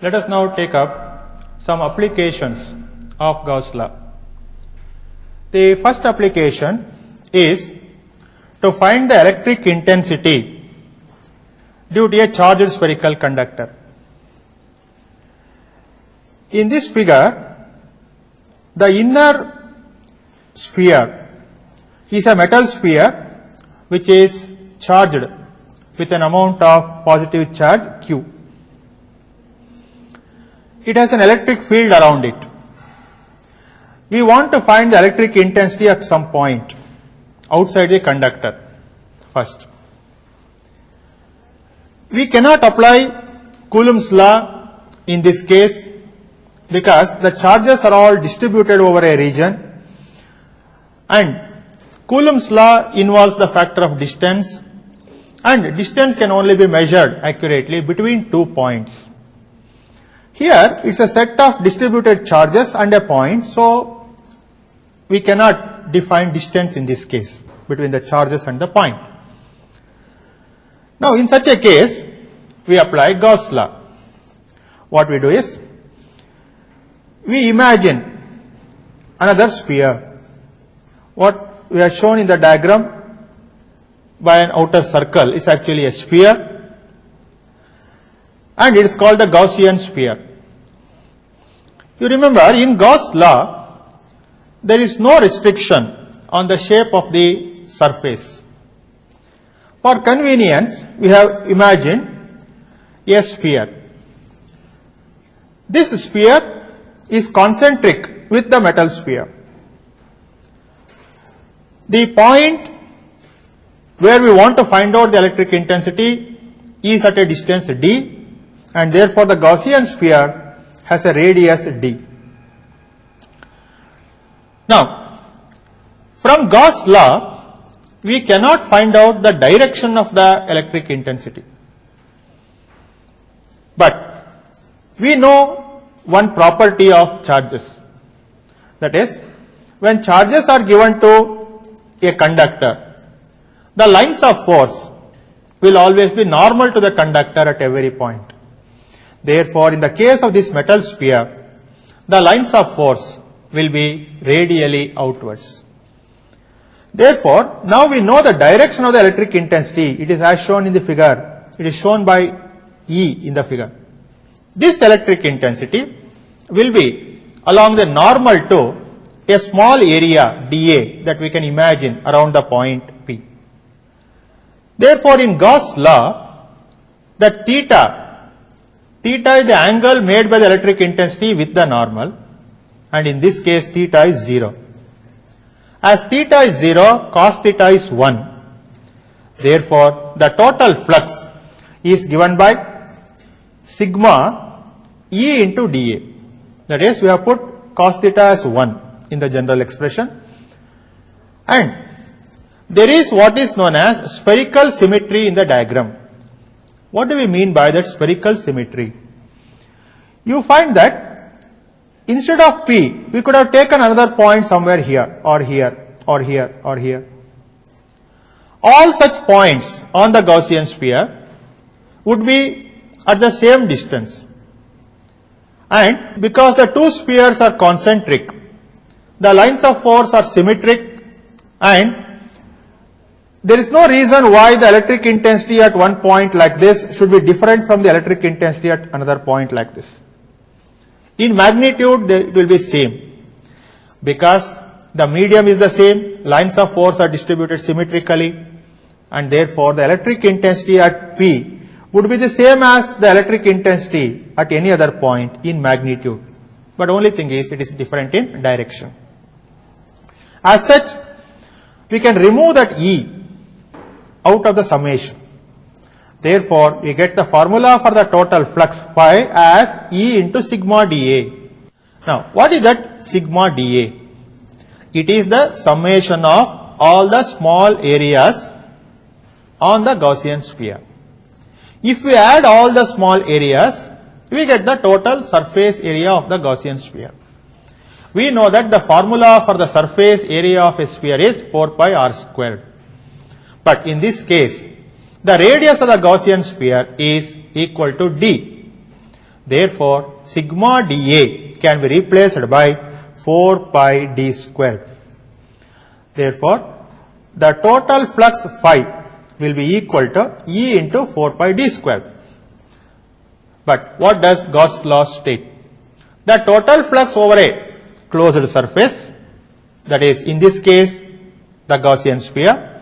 Let us now take up some applications of Gauss law. The first application is to find the electric intensity due to a charged spherical conductor. In this figure, the inner sphere is a metal sphere which is charged with an amount of positive charge Q. It has an electric field around it. We want to find the electric intensity at some point outside the conductor first. We cannot apply Coulomb's law in this case because the charges are all distributed over a region, and Coulomb's law involves the factor of distance, and distance can only be measured accurately between 2 points. Here it's a set of distributed charges and a point, so we cannot define distance in this case between the charges and the point. Now in such a case, we apply Gauss law. What we do is, we imagine another sphere. What we have shown in the diagram by an outer circle is actually a sphere, and it is called the Gaussian sphere. You remember, in Gauss law, there is no restriction on the shape of the surface. For convenience, we have imagined a sphere. This sphere is concentric with the metal sphere. The point where we want to find out the electric intensity is at a distance d, and therefore the Gaussian sphere has a radius d. Now, from Gauss law, we cannot find out the direction of the electric intensity. But we know one property of charges. That is, when charges are given to a conductor, the lines of force will always be normal to the conductor at every point. Therefore, in the case of this metal sphere, the lines of force will be radially outwards. Therefore, now we know the direction of the electric intensity. It is as shown in the figure. It is shown by E in the figure. This electric intensity will be along the normal to a small area dA that we can imagine around the point P. Therefore, in Gauss law, that theta is the angle made by the electric intensity with the normal, and in this case theta is 0. As theta is 0, cos theta is 1. Therefore, the total flux is given by sigma E into dA. That is, we have put cos theta as 1 in the general expression, and there is what is known as spherical symmetry in the diagram. What do we mean by that spherical symmetry? You find that instead of P, we could have taken another point somewhere here or here or here or here. All such points on the Gaussian sphere would be at the same distance, and because the two spheres are concentric, the lines of force are symmetric, and there is no reason why the electric intensity at one point like this should be different from the electric intensity at another point like this. In magnitude, it will be same because the medium is the same, lines of force are distributed symmetrically, and therefore the electric intensity at P would be the same as the electric intensity at any other point in magnitude. But only thing is, it is different in direction. As such, we can remove that E out of the summation. Therefore, we get the formula for the total flux phi as E into sigma dA. Now, what is that sigma dA? It is the summation of all the small areas on the Gaussian sphere. If we add all the small areas, we get the total surface area of the Gaussian sphere. We know that the formula for the surface area of a sphere is 4 pi r squared. But in this case, the radius of the Gaussian sphere is equal to d. Therefore, sigma dA can be replaced by 4 pi d square. Therefore, the total flux phi will be equal to E into 4 pi d square. But what does Gauss' law state? The total flux over a closed surface, that is in this case the Gaussian sphere,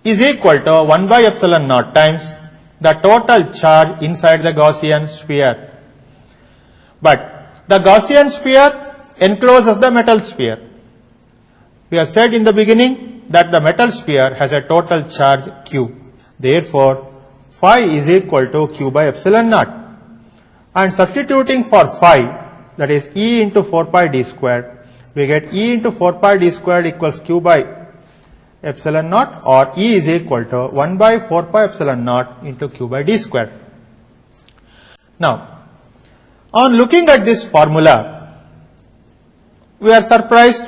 is equal to 1 by epsilon naught times the total charge inside the Gaussian sphere. But the Gaussian sphere encloses the metal sphere. We have said in the beginning that the metal sphere has a total charge q. Therefore, phi is equal to q by epsilon naught. And substituting for phi, that is E into 4 pi d squared, we get E into 4 pi d squared equals q by epsilon naught, or E is equal to 1 by 4 pi epsilon naught into q by d squared. Now, on looking at this formula, we are surprised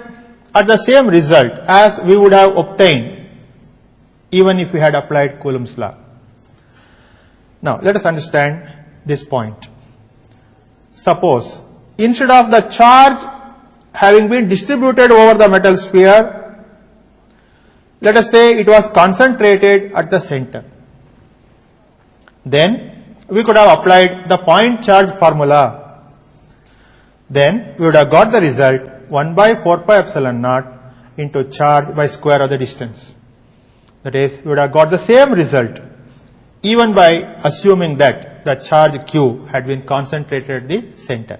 at the same result as we would have obtained even if we had applied Coulomb's law. Now, let us understand this point. Suppose instead of the charge having been distributed over the metal sphere, let us say it was concentrated at the center. Then we could have applied the point charge formula. Then we would have got the result 1 by 4 pi epsilon naught into charge by square of the distance. That is, we would have got the same result even by assuming that the charge q had been concentrated at the center.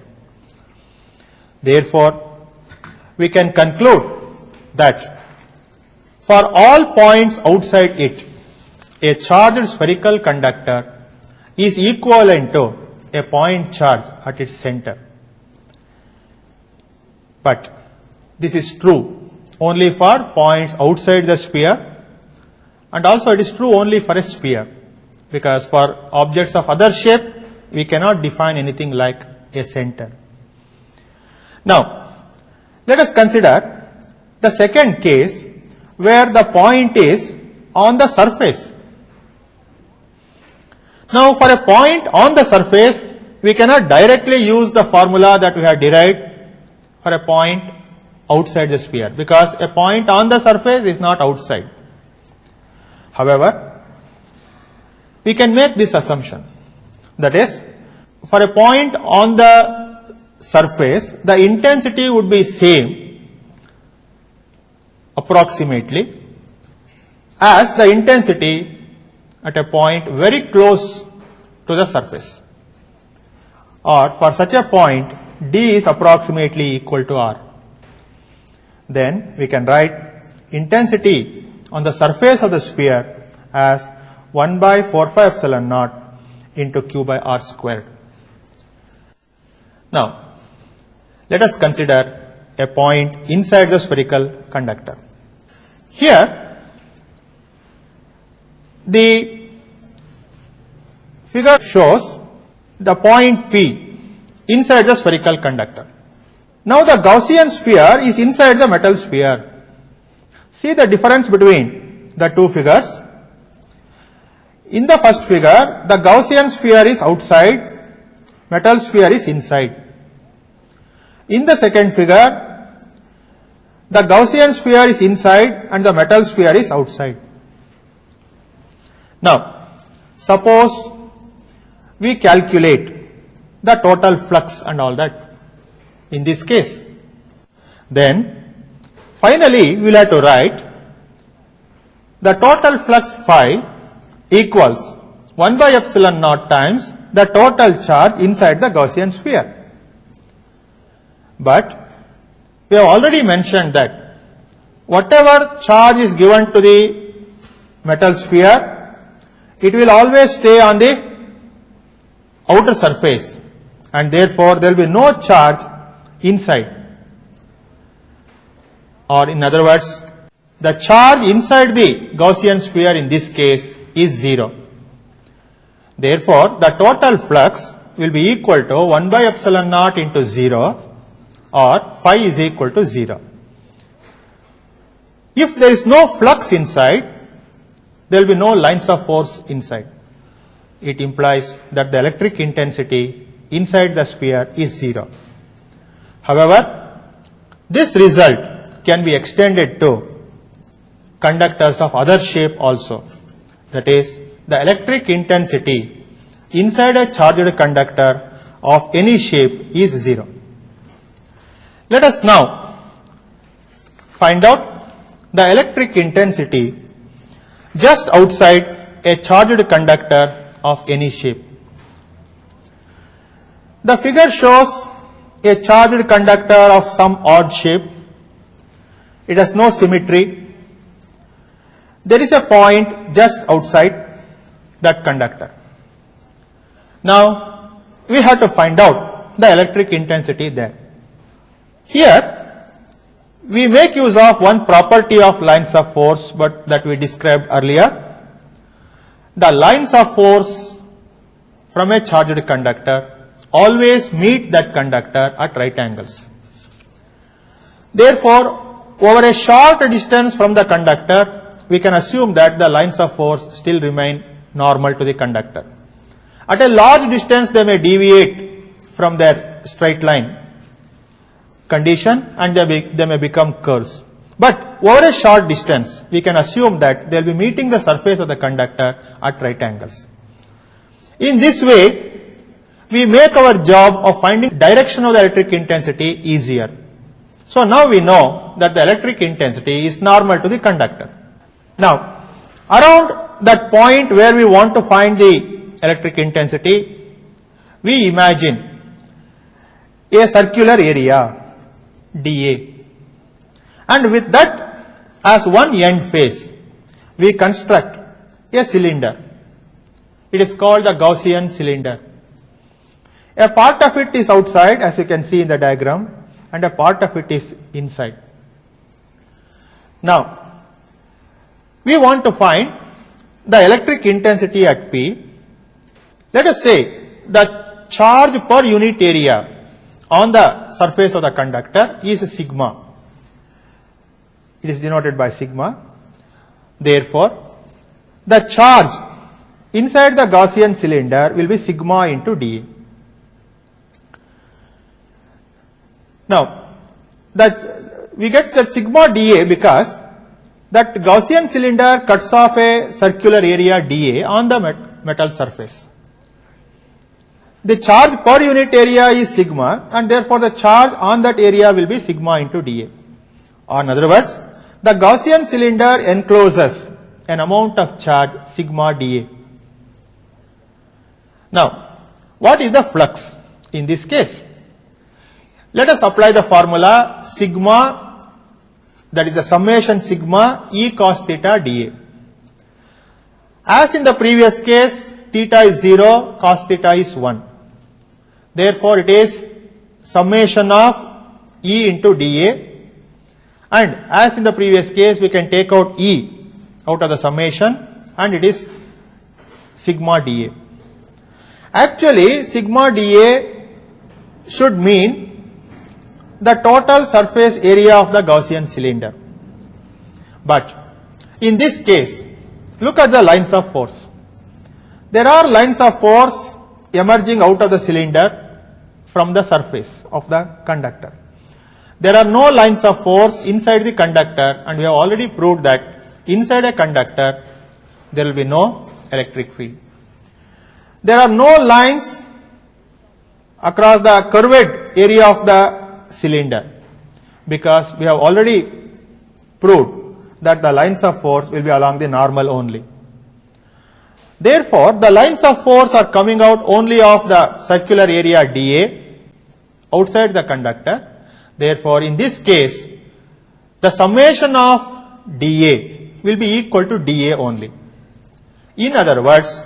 Therefore, we can conclude that for all points outside it, a charged spherical conductor is equivalent to a point charge at its center. But this is true only for points outside the sphere, and also it is true only for a sphere, because for objects of other shape we cannot define anything like a center. Now, let us consider the second case where the point is on the surface. Now, for a point on the surface, we cannot directly use the formula that we have derived for a point outside the sphere, because a point on the surface is not outside. However, we can make this assumption, that is, for a point on the surface, the intensity would be same approximately as the intensity at a point very close to the surface, or for such a point D is approximately equal to R. Then we can write intensity on the surface of the sphere as 1 by 4 pi epsilon naught into q by R squared. Now, let us consider a point inside the spherical conductor. Here, the figure shows the point P inside the spherical conductor. Now the Gaussian sphere is inside the metal sphere. See the difference between the two figures. In the first figure, the Gaussian sphere is outside, metal sphere is inside. In the second figure, the Gaussian sphere is inside and the metal sphere is outside. Now, suppose we calculate the total flux and all that in this case. Then, finally, we will have to write the total flux phi equals 1 by epsilon naught times the total charge inside the Gaussian sphere. But we have already mentioned that whatever charge is given to the metal sphere, it will always stay on the outer surface, and therefore there will be no charge inside. Or in other words, the charge inside the Gaussian sphere in this case is 0. Therefore, the total flux will be equal to 1 by epsilon naught into 0, or phi is equal to 0. If there is no flux inside, there will be no lines of force inside. It implies that the electric intensity inside the sphere is 0. However, this result can be extended to conductors of other shape also. That is, the electric intensity inside a charged conductor of any shape is 0. Let us now find out the electric intensity just outside a charged conductor of any shape. The figure shows a charged conductor of some odd shape. It has no symmetry. There is a point just outside that conductor. Now, we have to find out the electric intensity there. Here, we make use of one property of lines of force, but that we described earlier. The lines of force from a charged conductor always meet that conductor at right angles. Therefore, over a short distance from the conductor, we can assume that the lines of force still remain normal to the conductor. At a large distance, they may deviate from their straight line condition and they may become curves. But over a short distance, we can assume that they will be meeting the surface of the conductor at right angles. In this way, we make our job of finding direction of the electric intensity easier. So now we know that the electric intensity is normal to the conductor. Now, around that point where we want to find the electric intensity, we imagine a circular area dA, and with that as one end face, we construct a cylinder. It is called a Gaussian cylinder. A part of it is outside, as you can see in the diagram, and a part of it is inside. Now, we want to find the electric intensity at P. Let us say the charge per unit area on the surface of the conductor is sigma. It is denoted by sigma. Therefore, the charge inside the Gaussian cylinder will be sigma into dA. Now, we get that sigma dA because that Gaussian cylinder cuts off a circular area dA on the metal surface. The charge per unit area is sigma, and therefore the charge on that area will be sigma into dA. Or in other words, the Gaussian cylinder encloses an amount of charge sigma dA. Now, what is the flux in this case? Let us apply the formula sigma, that is the summation sigma E cos theta dA. As in the previous case, theta is 0, cos theta is 1. Therefore, it is summation of E into dA, and as in the previous case, we can take out E out of the summation and it is sigma dA. Actually, sigma dA should mean the total surface area of the Gaussian cylinder. But in this case, look at the lines of force. There are lines of force emerging out of the cylinder from the surface of the conductor. There are no lines of force inside the conductor, and we have already proved that inside a conductor there will be no electric field. There are no lines across the curved area of the cylinder, because we have already proved that the lines of force will be along the normal only. Therefore, the lines of force are coming out only of the circular area dA outside the conductor. Therefore, in this case, the summation of dA will be equal to dA only. In other words,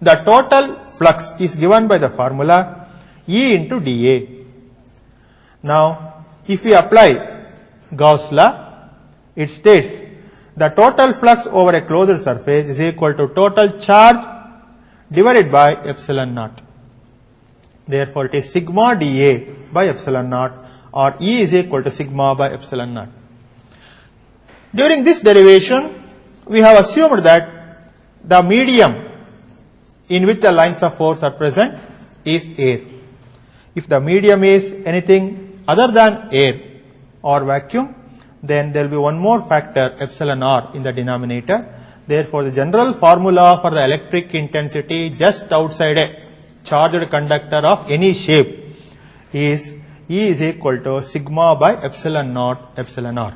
the total flux is given by the formula E into dA. Now, if we apply Gauss law, it states the total flux over a closed surface is equal to total charge divided by epsilon naught. Therefore, it is sigma dA by epsilon naught, or E is equal to sigma by epsilon naught. During this derivation, we have assumed that the medium in which the lines of force are present is air. If the medium is anything other than air or vacuum, then there will be one more factor, epsilon r, in the denominator. Therefore, the general formula for the electric intensity just outside a charged conductor of any shape is E is equal to sigma by epsilon naught epsilon r.